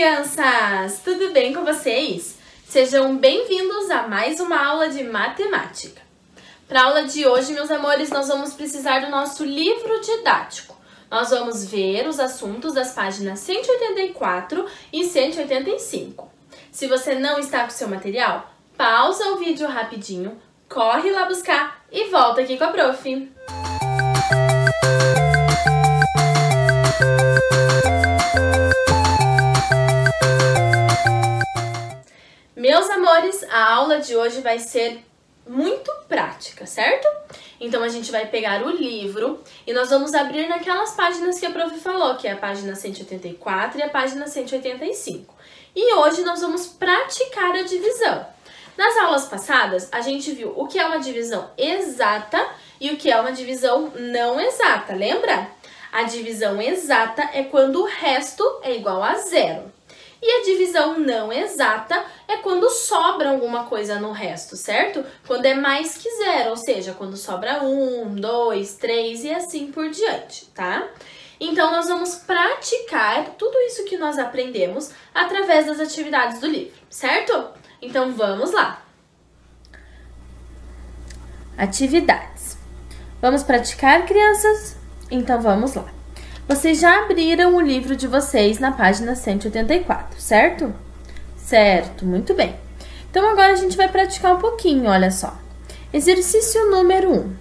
crianças! Tudo bem com vocês? Sejam bem-vindos a mais uma aula de matemática. Para a aula de hoje, meus amores, nós vamos precisar do nosso livro didático. Nós vamos ver os assuntos das páginas 184 e 185. Se você não está com seu material, pausa o vídeo rapidinho, corre lá buscar e volta aqui com a prof. Meus amores, a aula de hoje vai ser muito prática, certo? Então a gente vai pegar o livro e nós vamos abrir naquelas páginas que a prof falou, que é a página 184 e a página 185. E hoje nós vamos praticar a divisão. Nas aulas passadas, a gente viu o que é uma divisão exata e o que é uma divisão não exata, lembra? A divisão exata é quando o resto é igual a zero. E a divisão não exata é quando sobra alguma coisa no resto, certo? Quando é mais que zero, ou seja, quando sobra 1, 2, 3 e assim por diante, tá? Então, nós vamos praticar tudo isso que nós aprendemos através das atividades do livro, certo? Então, vamos lá! Atividades. Vamos praticar, crianças? Então, vamos lá. Vocês já abriram o livro de vocês na página 184, certo? Certo, muito bem. Então, agora a gente vai praticar um pouquinho, olha só. Exercício número 1.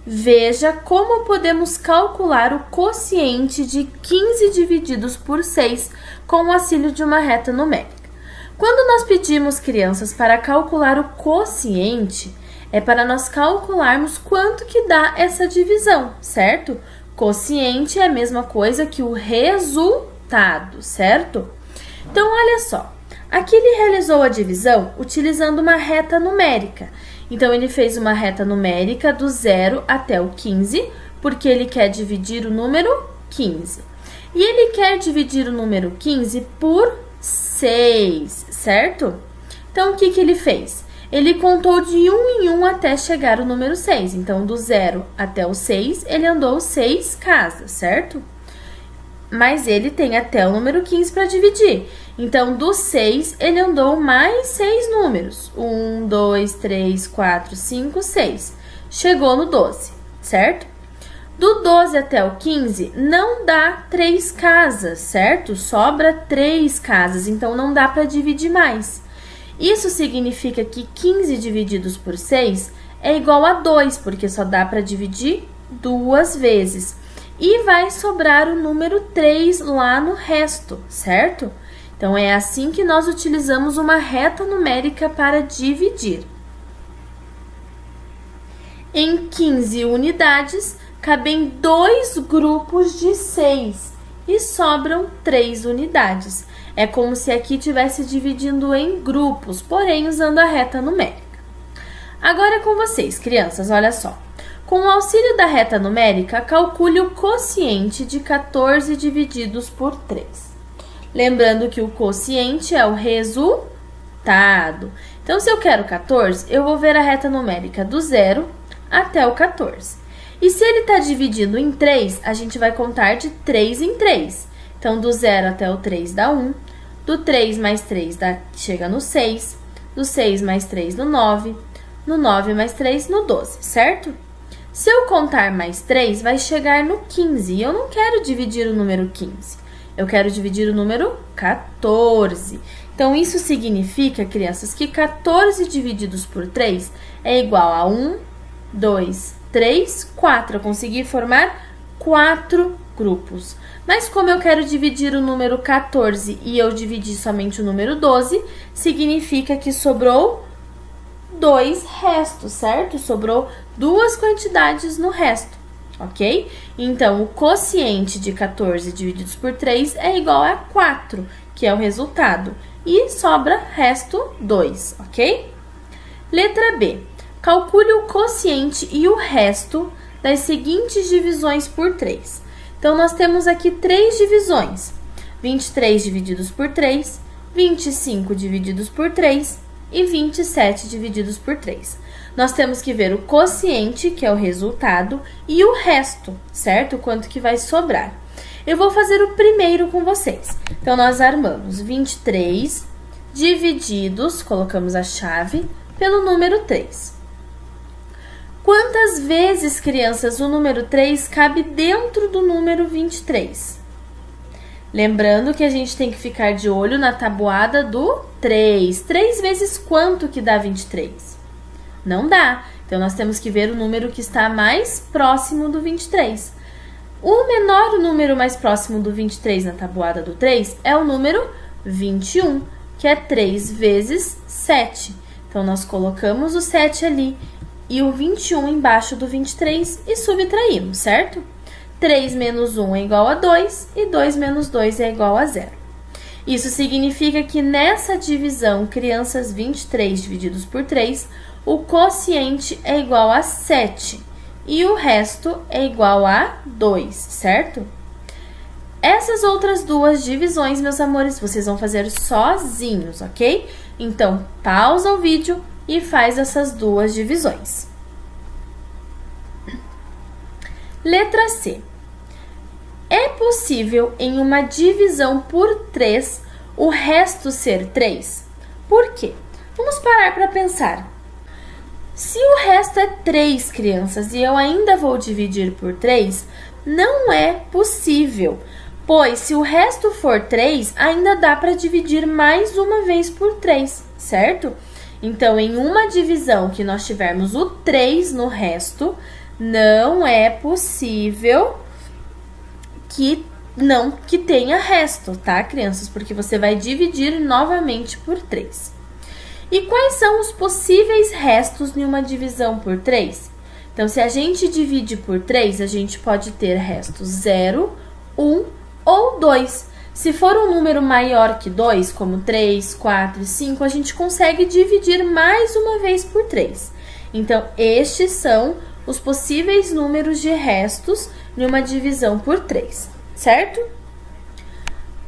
Veja como podemos calcular o quociente de 15 divididos por 6 com o auxílio de uma reta numérica. Quando nós pedimos, crianças, para calcular o quociente, é para nós calcularmos quanto que dá essa divisão, certo? Quociente é a mesma coisa que o resultado, certo? Então, olha só. Aqui ele realizou a divisão utilizando uma reta numérica. Então, ele fez uma reta numérica do 0 até o 15, porque ele quer dividir o número 15. E ele quer dividir o número 15 por 6, certo? Então, o que que ele fez? Ele contou de 1 em 1 até chegar o número 6. Então, do 0 até o 6, ele andou 6 casas, certo? Mas ele tem até o número 15 para dividir. Então, do 6, ele andou mais 6 números. 1, 2, 3, 4, 5, 6. Chegou no 12, certo? Do 12 até o 15, não dá 3 casas, certo? Sobra 3 casas, então não dá para dividir mais. Isso significa que 15 divididos por 6 é igual a 2, porque só dá para dividir 2 vezes. E vai sobrar o número 3 lá no resto, certo? Então, é assim que nós utilizamos uma reta numérica para dividir. Em 15 unidades, cabem 2 grupos de 6 e sobram 3 unidades. É como se aqui estivesse dividindo em grupos, porém usando a reta numérica. Agora é com vocês, crianças, olha só. Com o auxílio da reta numérica, calcule o quociente de 14 divididos por 3. Lembrando que o quociente é o resultado. Então, se eu quero 14, eu vou ver a reta numérica do 0 até o 14. E se ele está dividido em 3, a gente vai contar de 3 em 3. Então, do 0 até o 3 dá 1. Do 3 mais 3 chega no 6. Do 6 mais 3 no 9. No 9 mais 3 no 12, certo? Se eu contar mais 3, vai chegar no 15. E eu não quero dividir o número 15. Eu quero dividir o número 14. Então, isso significa, crianças, que 14 divididos por 3 é igual a 1, 2, 3, 4. Eu consegui formar 4 grupos. Mas como eu quero dividir o número 14 e eu dividi somente o número 12, significa que sobrou 2 restos, certo? Sobrou 2 quantidades no resto, ok? Então, o quociente de 14 divididos por 3 é igual a 4, que é o resultado. E sobra resto 2, ok? Letra B. Calcule o quociente e o resto das seguintes divisões por 3. Então, nós temos aqui 3 divisões. 23 divididos por 3, 25 divididos por 3 e 27 divididos por 3. Nós temos que ver o quociente, que é o resultado, e o resto, certo? Quanto que vai sobrar. Eu vou fazer o primeiro com vocês. Então, nós armamos 23 divididos, colocamos a chave, pelo número 3. Quantas vezes, crianças, o número 3 cabe dentro do número 23? Lembrando que a gente tem que ficar de olho na tabuada do 3. 3 vezes quanto que dá 23? Não dá. Então, nós temos que ver o número que está mais próximo do 23. O menor número mais próximo do 23 na tabuada do 3 é o número 21, que é 3 vezes 7. Então, nós colocamos o 7 ali e o 21 embaixo do 23 e subtraímos, certo? 3 menos 1 é igual a 2 e 2 menos 2 é igual a 0. Isso significa que nessa divisão, crianças, 23 divididos por 3, o quociente é igual a 7 e o resto é igual a 2, certo? Essas outras duas divisões, meus amores, vocês vão fazer sozinhos, ok? Então, pausa o vídeo e faz essas duas divisões. Letra C. É possível, em uma divisão por 3, o resto ser 3? Por quê? Vamos parar para pensar. Se o resto é 3, crianças, e eu ainda vou dividir por 3, não é possível. Pois, se o resto for 3, ainda dá para dividir mais uma vez por 3, certo? Então, em uma divisão que nós tivermos o 3 no resto, não é possível que tenha resto, tá, crianças? Porque você vai dividir novamente por 3. E quais são os possíveis restos em uma divisão por 3? Então, se a gente divide por 3, a gente pode ter restos 0, 1 ou 2. Se for um número maior que 2, como 3, 4 e 5, a gente consegue dividir mais uma vez por 3. Então, estes são os possíveis números de restos em uma divisão por 3, certo?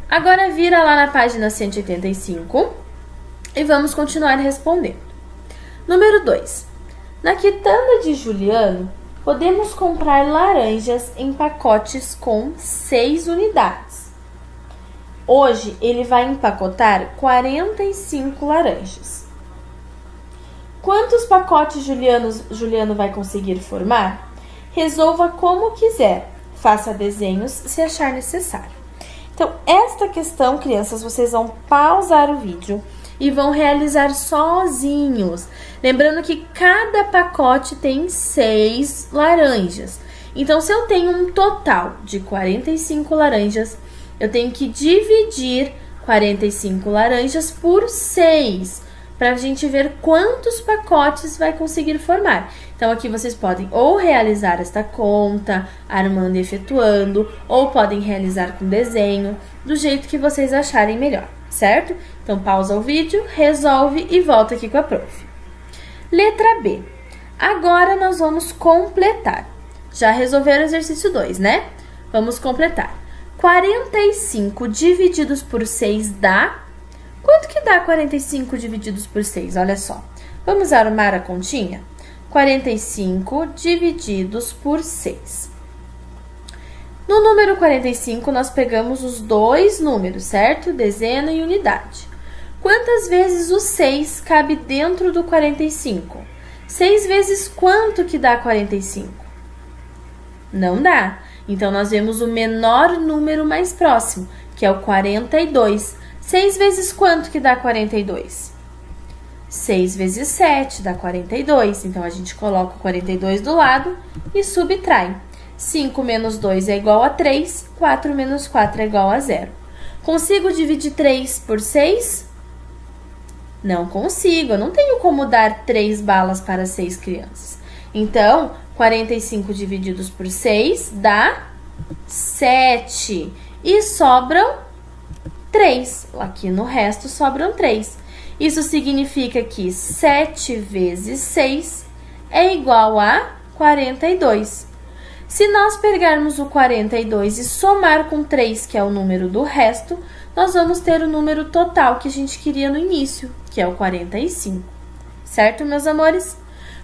Agora, vira lá na página 185 e vamos continuar respondendo. Número 2. Na quitanda de Juliano, podemos comprar laranjas em pacotes com 6 unidades. Hoje, ele vai empacotar 45 laranjas. Quantos pacotes Juliano vai conseguir formar? Resolva como quiser. Faça desenhos se achar necessário. Então, esta questão, crianças, vocês vão pausar o vídeo e vão realizar sozinhos. Lembrando que cada pacote tem 6 laranjas. Então, se eu tenho um total de 45 laranjas, eu tenho que dividir 45 laranjas por 6, para a gente ver quantos pacotes vai conseguir formar. Então, aqui vocês podem ou realizar esta conta, armando e efetuando, ou podem realizar com desenho, do jeito que vocês acharem melhor, certo? Então, pausa o vídeo, resolve e volta aqui com a prof. Letra B. Agora, nós vamos completar. Já resolveram o exercício 2, né? Vamos completar. 45 divididos por 6 dá... Quanto que dá 45 divididos por 6? Olha só. Vamos arrumar a continha? 45 divididos por 6. No número 45, nós pegamos os dois números, certo? Dezena e unidade. Quantas vezes o 6 cabe dentro do 45? 6 vezes quanto que dá 45? Não dá. Então, nós vemos o menor número mais próximo, que é o 42. 6 vezes quanto que dá 42? 6 vezes 7 dá 42. Então, a gente coloca o 42 do lado e subtrai. 5 menos 2 é igual a 3. 4 menos 4 é igual a 0. Consigo dividir 3 por 6? Não consigo. Eu não tenho como dar 3 balas para 6 crianças. Então, 45 divididos por 6 dá 7. E sobram 3. Aqui no resto sobram 3. Isso significa que 7 vezes 6 é igual a 42. Se nós pegarmos o 42 e somar com 3, que é o número do resto, nós vamos ter o número total que a gente queria no início, que é o 45. Certo, meus amores?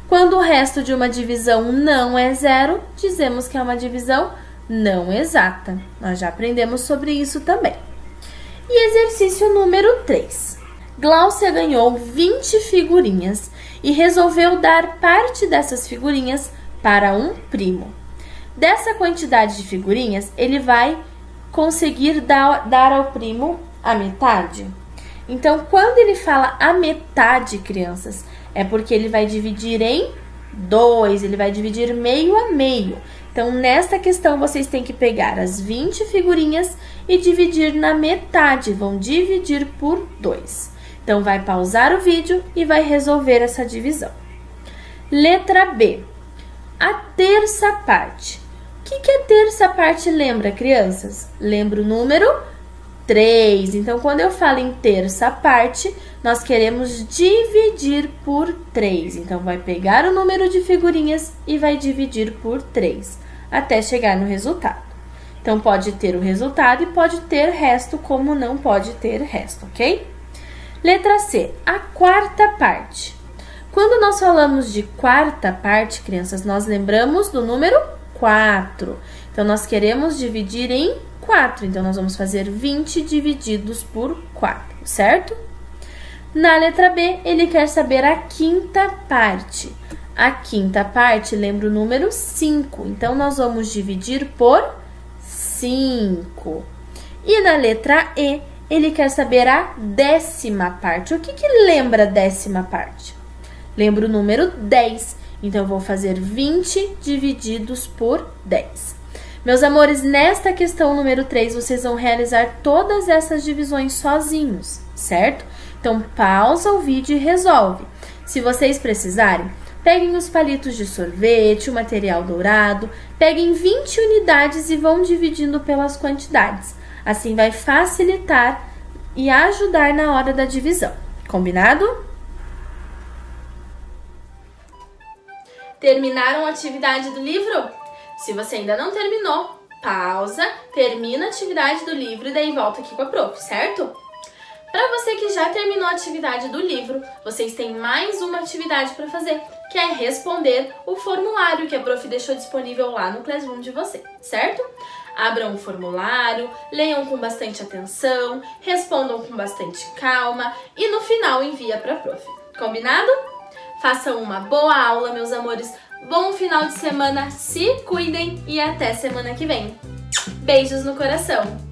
Quando o resto de uma divisão não é 0, dizemos que é uma divisão não exata. Nós já aprendemos sobre isso também. E exercício número 3. Gláucia ganhou 20 figurinhas e resolveu dar parte dessas figurinhas para um primo. Dessa quantidade de figurinhas, ele vai conseguir dar ao primo a metade. Então, quando ele fala a metade, crianças, é porque ele vai dividir em 2, ele vai dividir meio a meio. Então, nesta questão, vocês têm que pegar as 20 figurinhas e dividir na metade. Vão dividir por 2. Então, vai pausar o vídeo e vai resolver essa divisão. Letra B. A terça parte. O que é terça parte? Lembra, crianças? Lembra o número 3. Então, quando eu falo em terça parte, nós queremos dividir por 3. Então, vai pegar o número de figurinhas e vai dividir por 3, até chegar no resultado. Então, pode ter o resultado e pode ter resto, como não pode ter resto, ok? Letra C, a quarta parte. Quando nós falamos de quarta parte, crianças, nós lembramos do número 4. Então, nós queremos dividir em 4. Então, nós vamos fazer 20 divididos por 4, certo? Na letra B, ele quer saber a quinta parte. A quinta parte lembra o número 5. Então, nós vamos dividir por 5. E na letra E, ele quer saber a décima parte. O que lembra a décima parte? Lembra o número 10. Então, eu vou fazer 20 divididos por 10. Meus amores, nesta questão número 3, vocês vão realizar todas essas divisões sozinhos, certo? Então, pausa o vídeo e resolve. Se vocês precisarem, peguem os palitos de sorvete, o material dourado, peguem 20 unidades e vão dividindo pelas quantidades. Assim vai facilitar e ajudar na hora da divisão. Combinado? Terminaram a atividade do livro? Se você ainda não terminou, pausa, termina a atividade do livro e daí volta aqui com a prof, certo? Para você que já terminou a atividade do livro, vocês têm mais uma atividade para fazer, que é responder o formulário que a prof deixou disponível lá no Classroom de você, certo? Abram o formulário, leiam com bastante atenção, respondam com bastante calma e no final envia para a prof. Combinado? Façam uma boa aula, meus amores. Bom final de semana, se cuidem e até semana que vem. Beijos no coração!